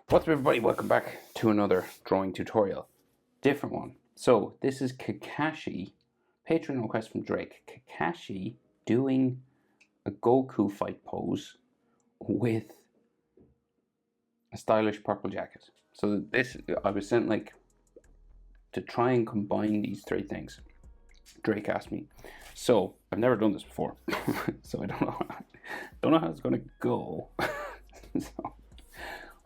What's up, everybody? Welcome back to another drawing tutorial. Different one. So this is Kakashi, Patreon request from Drake. Kakashi doing a Goku fight pose with a stylish purple jacket. So this, I was sent like to try and combine these three things. Drake asked me. So I've never done this before, so I don't know how it's gonna go. So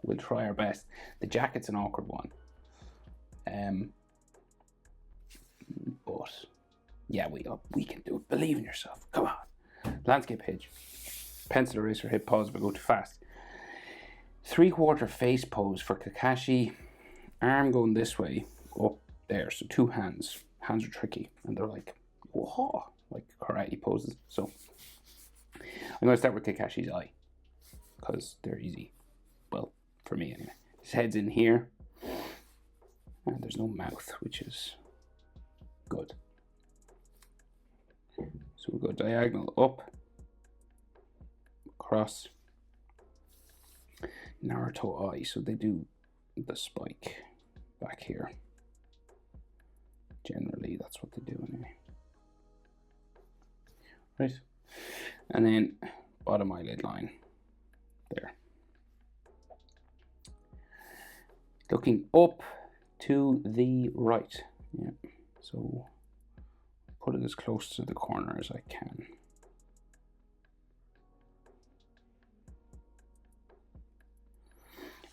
we'll try our best. The jacket's an awkward one. But yeah, we can do it. Believe in yourself. Come on. Landscape page. Pencil eraser, hit pause if I go too fast. 3/4 face pose for Kakashi. Arm going this way, up there. So two hands. Hands are tricky. And they're like, whoa, like karate poses. So I'm going to start with Kakashi's eye, because they're easy. Well, for me anyway. His head's in here. And there's no mouth, which is good. So we'll go diagonal up, across. Naruto eye, so they do the spike back here. Generally, that's what they do anyway. Right. And then bottom eyelid line there. Looking up to the right. Yeah. So put it as close to the corner as I can.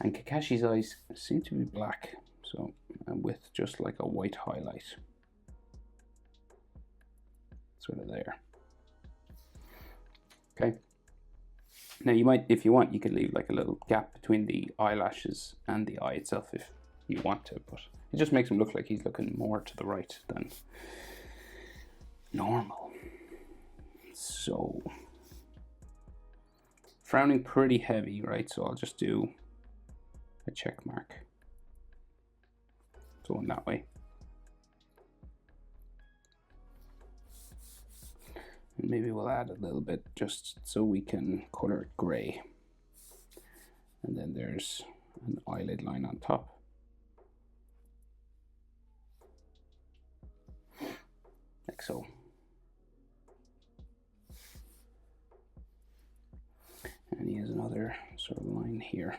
And Kakashi's eyes seem to be black, so with just like a white highlight. Sort of there. Okay. Now you might, if you want, you could leave like a little gap between the eyelashes and the eye itself if you want to, but it just makes him look like he's looking more to the right than normal. So, frowning pretty heavy, right? So I'll just do a check mark. Going that way. And maybe we'll add a little bit just so we can color it gray. And then there's an eyelid line on top. Like so. And he has another sort of line here.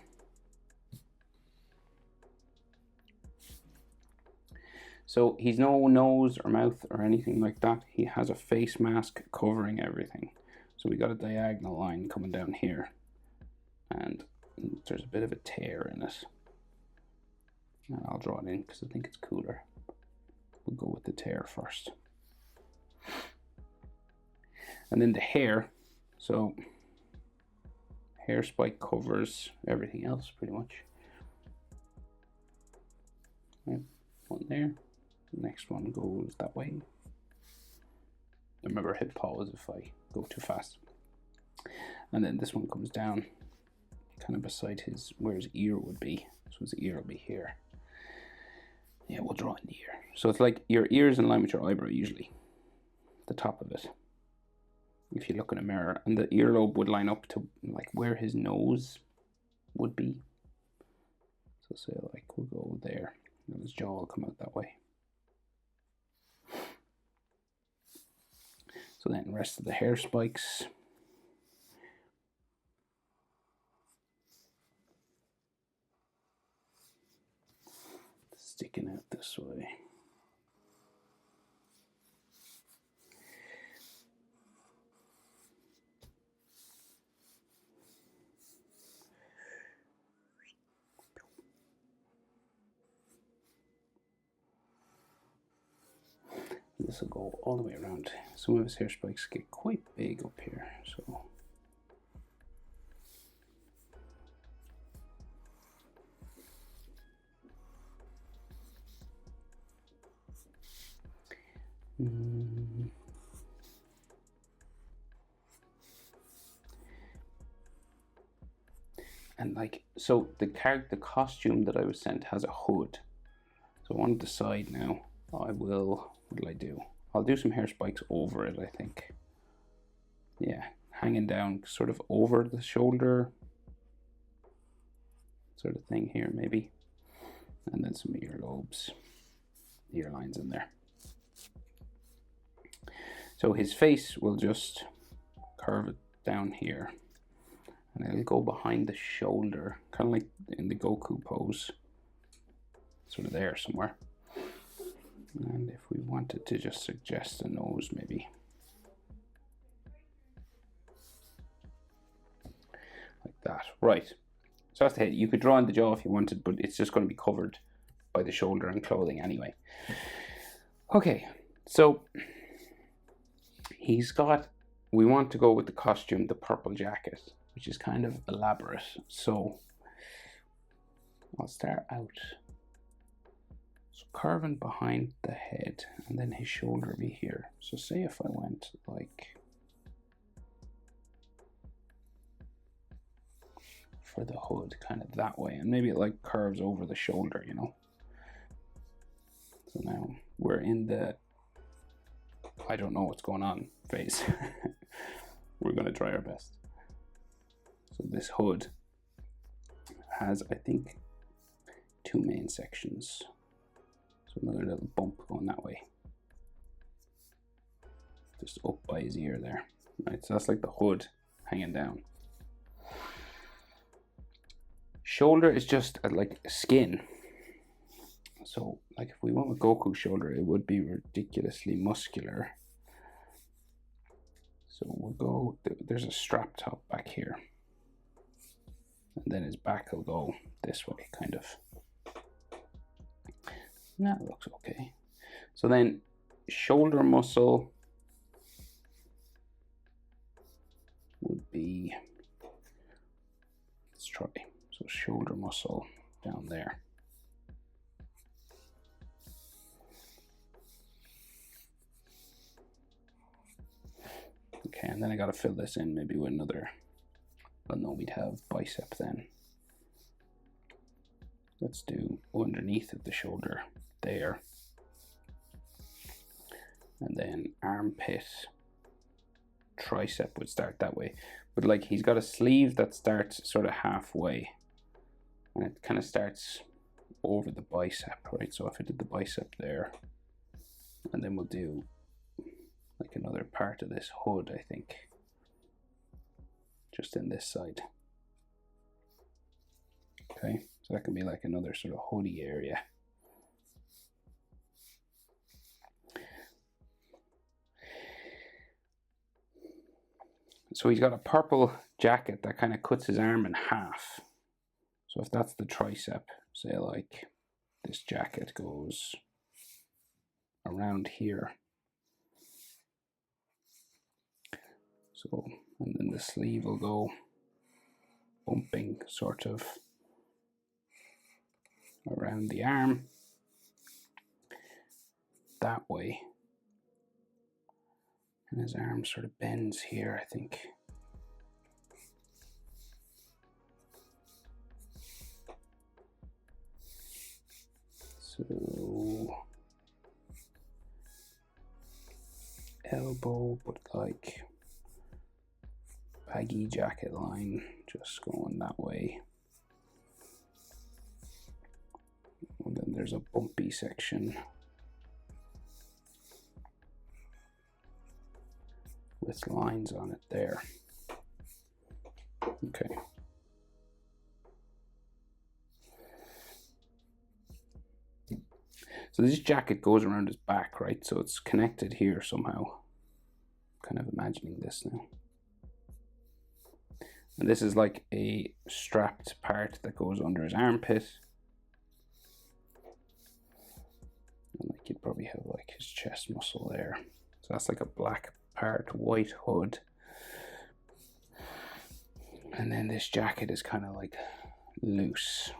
So he's no nose or mouth or anything like that. He has a face mask covering everything. So we got a diagonal line coming down here. And there's a bit of a tear in it. And I'll draw it in because I think it's cooler. We'll go with the tear first. And then the hair. So hair spike covers everything else pretty much. Right, one there. The next one goes that way. Remember, hit pause if I go too fast. And then this one comes down kind of beside where his ear would be. So his ear will be here. Yeah, we'll draw in the ear. So it's like your ear's in line with your eyebrow usually. The top of it. If you look in a mirror. And the earlobe would line up to like where his nose would be. So say like we'll go there. And his jaw will come out that way. So then the rest of the hair spikes. Sticking out this way. This will go all the way around. Some of his hair spikes get quite big up here, so and like so the costume that I was sent has a hood. So on the side now, what will I do? I'll do some hair spikes over it, I think. Yeah, hanging down sort of over the shoulder. sort of thing here, maybe. And then some earlobes, ear lines in there. So his face will just curve it down here. And it'll go behind the shoulder, kind of like in the Goku pose. Sort of there somewhere. And if we wanted to just suggest a nose, maybe. Like that. Right. So that's the head. You could draw in the jaw if you wanted, but it's just going to be covered by the shoulder and clothing anyway. Okay, so he's got, we want to go with the costume, the purple jacket, which is kind of elaborate. So I'll start out. So carving behind the head, and then his shoulder be here. So say if I went like, for the hood, kind of that way, and maybe it like curves over the shoulder, you know. So now we're in the I don't know what's going on phase. We're going to try our best. So this hood has, I think, 2 main sections. So another little bump going that way. Just up by his ear there. Right, so that's like the hood hanging down. Shoulder is just like skin. So like if we went with Goku's shoulder, it would be ridiculously muscular. So we'll go, there's a strap top back here. And then his back will go this way, kind of. That looks okay. So then shoulder muscle would be, let's try. So shoulder muscle down there. Okay, and then I gotta fill this in maybe with another, well no, we'd have bicep then. Let's do underneath of the shoulder there. And then armpit, tricep would start that way. But like he's got a sleeve that starts sort of halfway. And it kind of starts over the bicep, right? So if I did the bicep there, and then we'll do like another part of this hood, I think, just in this side. Okay, so that can be like another sort of hoodie area. So he's got a purple jacket that kind of cuts his arm in half. So if that's the tricep, say like this jacket goes around here. So, and then the sleeve will go bumping sort of around the arm that way. And his arm sort of bends here, I think. So elbow, but like baggy jacket line, just going that way. And then there's a bumpy section with lines on it there. Okay. So this jacket goes around his back, right? So it's connected here somehow. Kind of imagining this now. And this is like a strapped part that goes under his armpit. And like you'd probably have like his chest muscle there. So that's like a black part, white hood. And then this jacket is kind of like loose.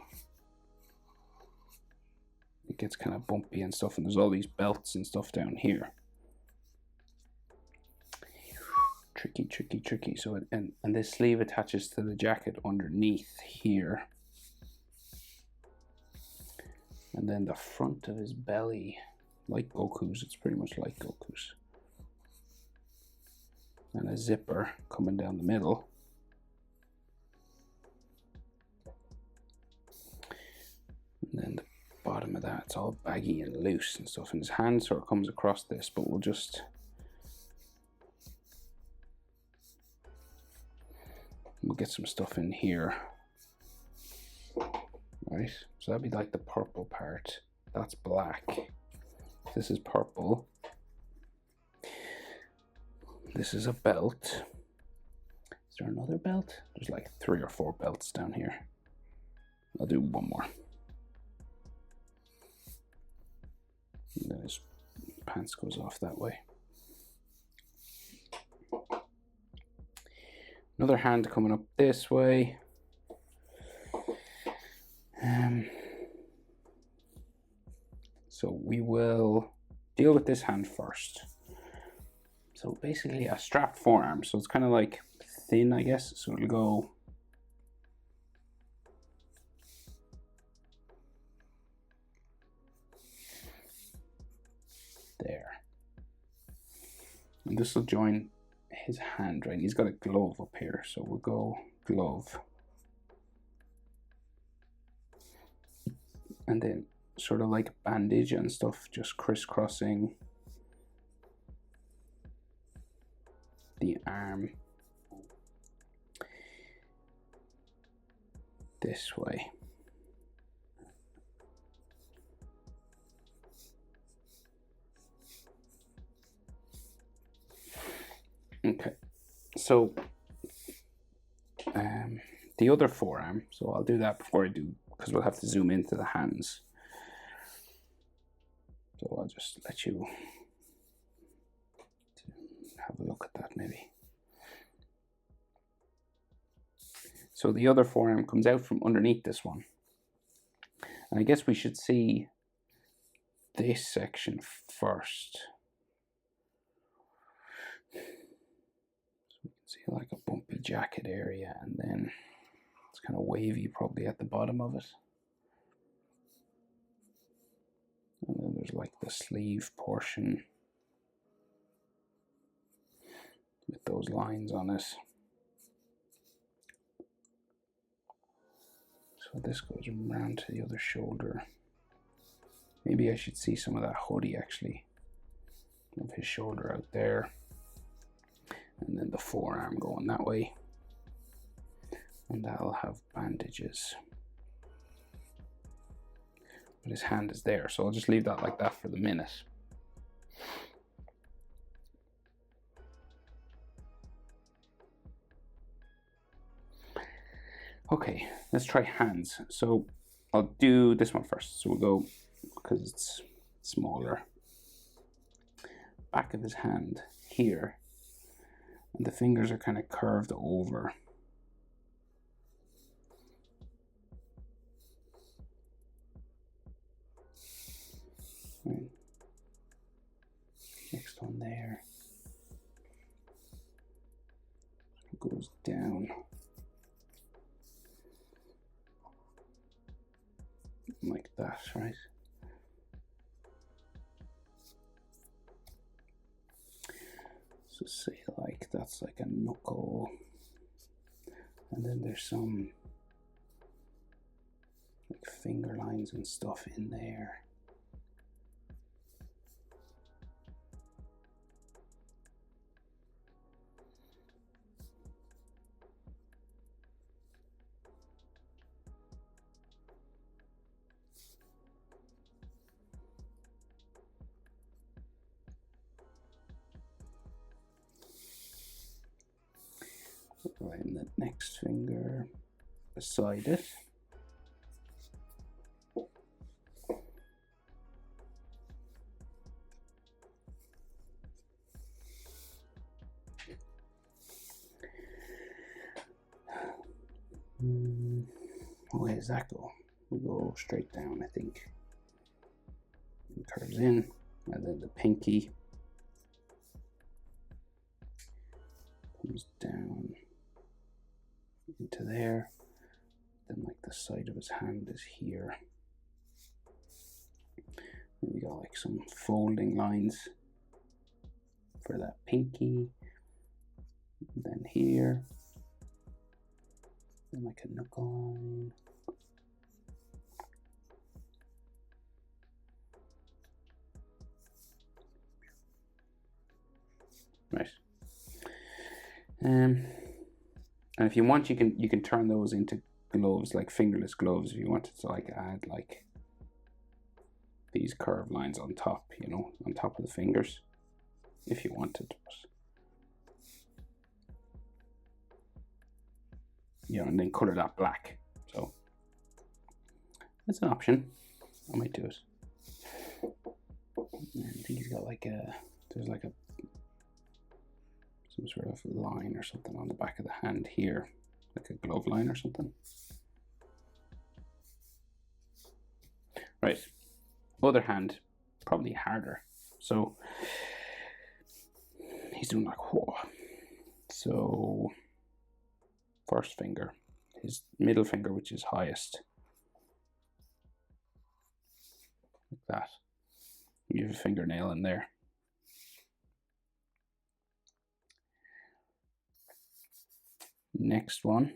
It gets kind of bumpy and stuff, and there's all these belts and stuff down here. Tricky, tricky, tricky. So and this sleeve attaches to the jacket underneath here. And then the front of his belly, like Goku's, it's pretty much like Goku's. And a zipper coming down the middle. And then the bottom of that, it's all baggy and loose and stuff. And his hand sort of comes across this, but we'll get some stuff in here. Right, so that'd be like the purple part. That's black. This is purple. This is a belt. Is there another belt? There's like 3 or 4 belts down here. I'll do one more. And then his pants goes off that way. Another hand coming up this way. So we will deal with this hand first. So basically a strapped forearm. So it's kind of like thin, I guess. So it'll go there. And this will join his hand, right? He's got a glove up here. So we'll go glove. And then sort of like bandage and stuff, just crisscrossing the arm this way. Okay, so the other forearm, so I'll do that before I do, because we'll have to zoom into the hands. So I'll just let you have a look at that maybe. So the other forearm comes out from underneath this one. And I guess we should see this section first. So we can see like a bumpy jacket area, and then it's kind of wavy probably at the bottom of it. And then there's like the sleeve portion with those lines on it. So this goes around to the other shoulder. Maybe I should see some of that hoodie actually, of his shoulder out there. And then the forearm going that way. And that'll have bandages. But his hand is there, so I'll just leave that like that for the minute. Okay, let's try hands. So I'll do this one first. So we'll go, because it's smaller, back of his hand here, and the fingers are kind of curved over. Right. Next one there. It goes down. Like that, right? So say like that's like a knuckle, and then there's some like finger lines and stuff in there. Right, and the next finger beside it. Where does that go? We go straight down, I think. It curves in, and then the pinky comes down into there. Then like the side of his hand is here. And we got like some folding lines for that pinky. And then here. Then like a knuckle line. Right. And if you want, you can turn those into gloves, like fingerless gloves, if you wanted to like add like these curved lines on top, you know, on top of the fingers, if you wanted. But, you know, and then color that black. So that's an option. I might do it. I think he's got like there's like some sort of line or something on the back of the hand here, like a glove line or something. Right, other hand, probably harder. So he's doing like, whoa. So first finger, his middle finger, which is highest, like that. You have a fingernail in there. Next one,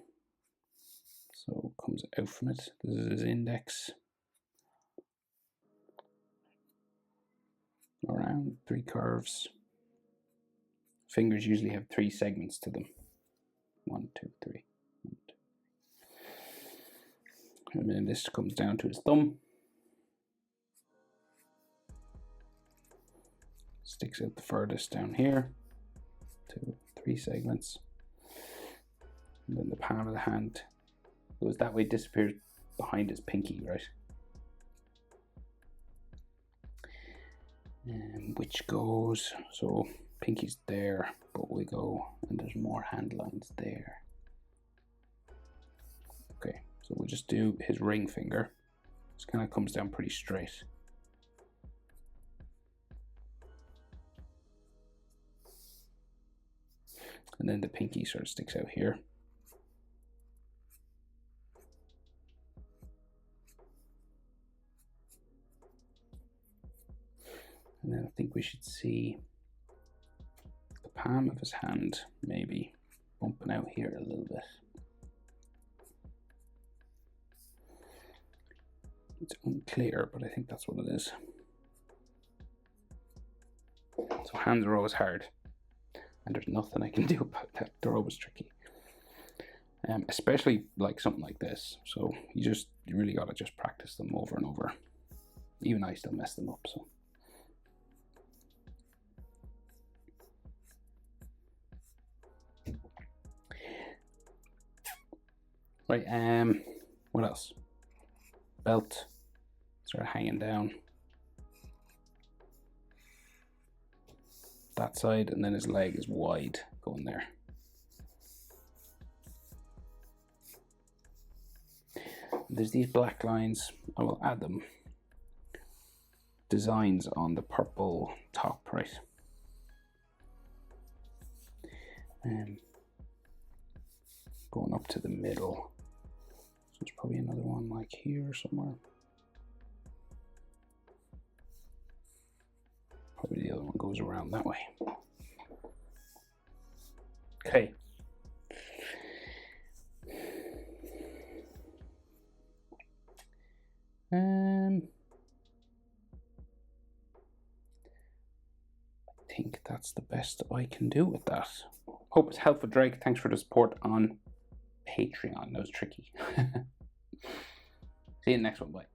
so comes out from it. This is his index. Around 3 curves. Fingers usually have 3 segments to them. 1, 2, 3. 1, 2. And then this comes down to his thumb. Sticks out the furthest down here. 2, 3 segments. And then the palm of the hand goes that way, disappears behind his pinky, right? Which goes, so pinky's there, but we go, and there's more hand lines there. Okay, so we'll just do his ring finger. This kind of comes down pretty straight. And then the pinky sort of sticks out here. And then I think we should see the palm of his hand maybe bumping out here a little bit. It's unclear, but I think that's what it is. So hands are always hard, and there's nothing I can do about that. They're always tricky. Especially like something like this. So you really gotta just practice them over and over. Even I still mess them up, so. Right, what else? Belt, sort of hanging down. That side, and then his leg is wide going there. There's these black lines, I will add them. Designs on the purple top, right? Going up to the middle. So there's probably another one like here somewhere. Probably the other one goes around that way. Okay. I think that's the best I can do with that. Hope it's helpful, Drake. Thanks for the support on Patreon. That was tricky. See you in the next one. Bye.